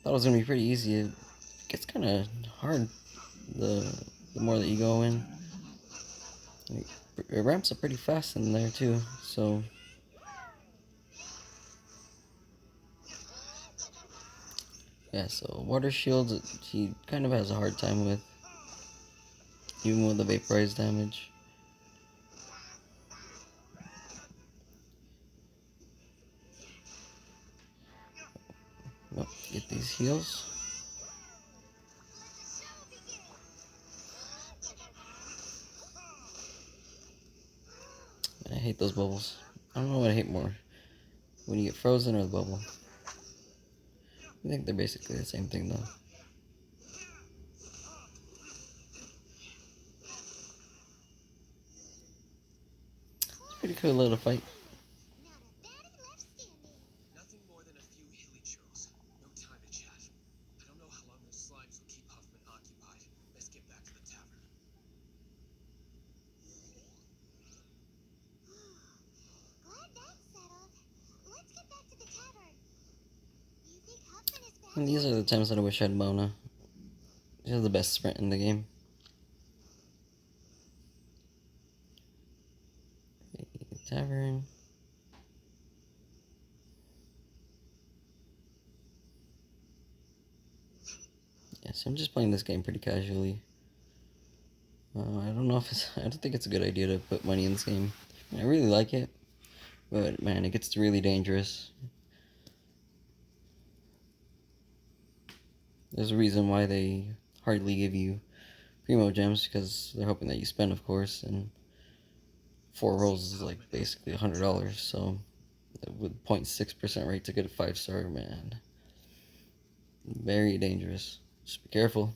Thought it was gonna be pretty easy. It gets kind of hard the more that you go in. It ramps up pretty fast in there too, so yeah. So water shields, he kind of has a hard time with, even with the vaporized damage. Well, get these heals. I hate those bubbles. I don't know what I hate more, when you get frozen or the bubble. I think they're basically the same thing though. It's a pretty cool little fight. Not a baddie left standing. Nothing more than a few hilly churls. No time to chat. I don't know how long those slimes will keep Huffman occupied. Let's get back to the tavern. Glad that's settled. Let's get back to the tavern. You think Huffman is back? And these are the times that I wish I had Mona. She's the best sprint in the game. Tavern. Yes, I'm just playing this game pretty casually. I don't know if it's. I don't think it's a good idea to put money in this game. I really like it, but man, it gets really dangerous. There's a reason why they hardly give you primo gems, because they're hoping that you spend, of course, and 4 rolls is like basically $100. So with 0.6% rate to get a 5-star, man, very dangerous. Just be careful.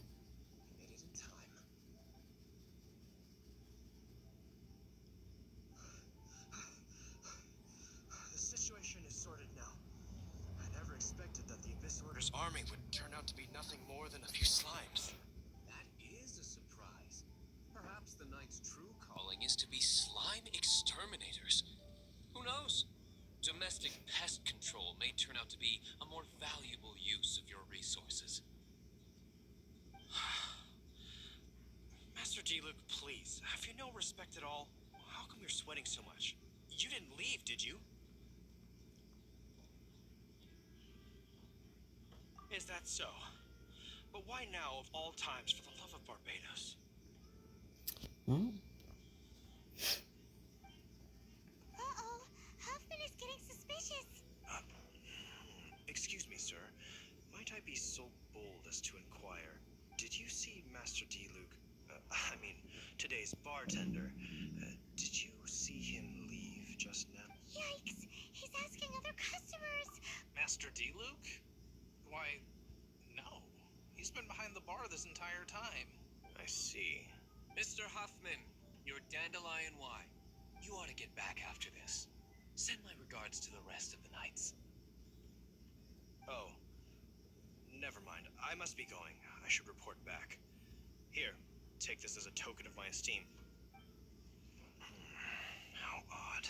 Made it in time. The situation is sorted now. I never expected that the Abyss Order's army would turn out to be nothing more than a few slimes. That is a surprise. Perhaps the Knight's true calling is to be slime exterminators. Who knows? Domestic pest control may turn out to be a more valuable use of your resources. Master Diluc, please, have you no respect at all? How come you're sweating so much? You didn't leave, did you? Is that so? But why now of all times, for the love of Barbados? Hmm? Uh-oh. Huffman is getting suspicious. Excuse me, sir. Might I be so bold as to inquire, did you see Master Diluc, I mean, today's bartender, did you see him leave just now? Yikes. He's asking other customers. Master Diluc? Why, no. He's been behind the bar this entire time. I see. Mr. Huffman, your dandelion wine. You ought to get back after this. Send my regards to the rest of the knights. Oh, never mind. I must be going. I should report back. Here, take this as a token of my esteem. How odd.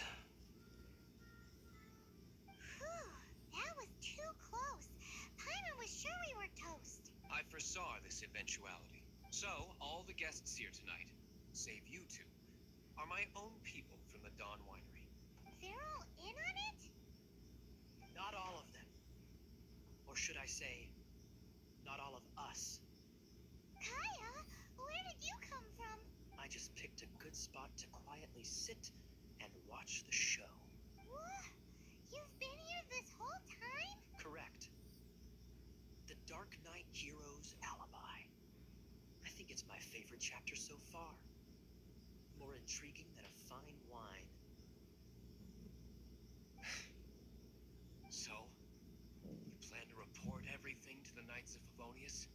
Whew. That was too close. Paimon was sure we were toast. I foresaw this eventuality. So, all the guests here tonight, save you two, are my own people from the Dawn Winery. They're all in on it? Not all of them. Or should I say, not all of us. Kaya, where did you come from? I just picked a good spot to quietly sit and watch the show. What? You've been here this whole time? Correct. The Darknight Hero's Alibi. I think it's my favorite chapter so far. More intriguing than a fine wine. Knights of Favonius?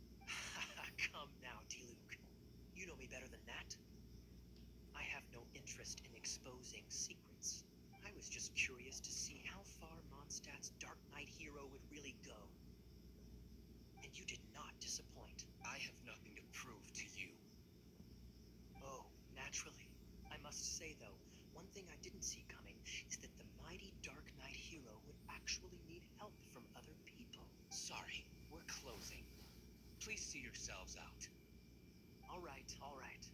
Come now, Diluc. You know me better than that. I have no interest in exposing secrets. I was just curious to see how far Mondstadt's Darknight hero would really go. And you did not disappoint. I have nothing to prove to you. Oh, naturally. I must say, though, one thing I didn't see coming is that the mighty Darknight hero would actually need help from other people. Sorry, we're closing. Please see yourselves out. All right, all right.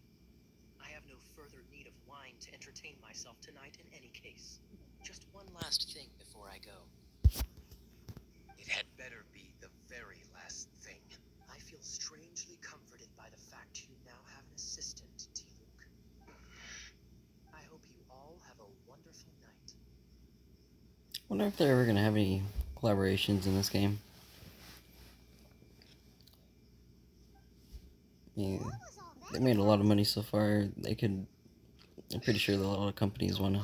I have no further need of wine to entertain myself tonight in any case. Just one last thing before I go. It had better be the very last thing. I feel strangely comforted by the fact you now have an assistant, Diluc. I hope you all have a wonderful night. Wonder if they're ever gonna have any collaborations in this game. Yeah, they made a lot of money so far. They could. I'm pretty sure that a lot of companies Don't wanna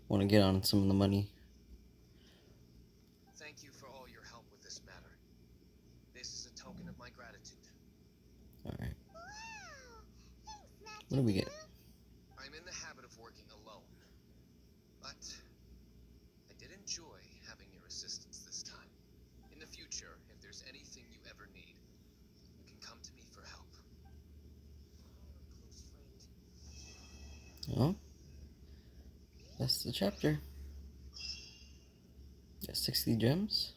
mind him. get on some of the money. Thank you for all your help with this matter. This is a token of my gratitude. All right. Wow! Thanks, Master What do we get? Diluc. I'm in the habit of working alone, but I did enjoy having your assistance this time. In the future, if there's anything you ever need, you can come to me for help. Close friend. Oh, that's the chapter. Got 60 gems.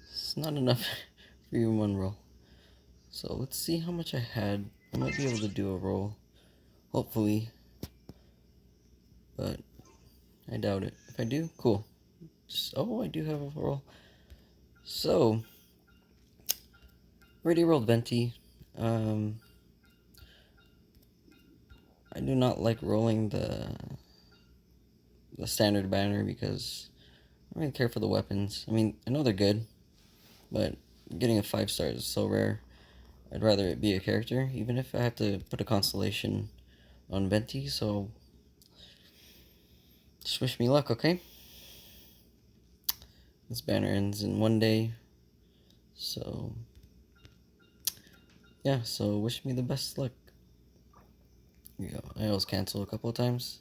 It's not enough for even one roll. So let's see how much I had. I might be able to do a roll, hopefully, but I doubt it. If I do, cool. Oh, I do have a roll. So, already rolled Venti. I do not like rolling the standard banner because I don't really care for the weapons. I mean, I know they're good, but getting a 5-star is so rare. I'd rather it be a character, even if I have to put a constellation on Venti, so just wish me luck, okay? This banner ends in 1 day, so yeah, so wish me the best luck. Here you go. I always cancel a couple of times.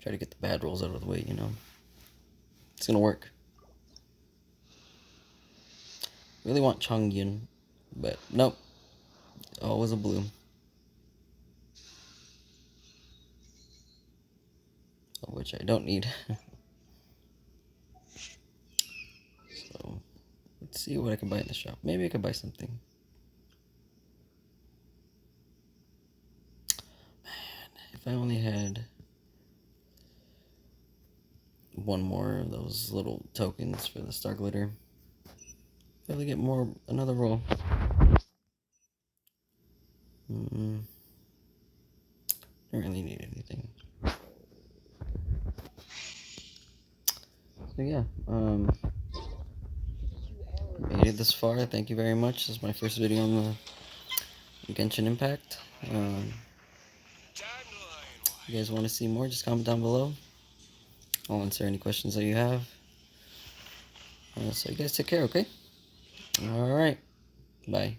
Try to get the bad rolls out of the way, you know. It's gonna work. Really want Chongyun, but nope. Always a blue. Which I don't need. So, let's see what I can buy in the shop. Maybe I could buy something. Man, if I only had one more of those little tokens for the star glitter. If I only get another roll. Don't really need anything. So yeah, made it this far. Thank you very much. This is my first video on the Genshin Impact. If you guys want to see more, just comment down below. I'll answer any questions that you have. So you guys take care, okay? Alright. Bye.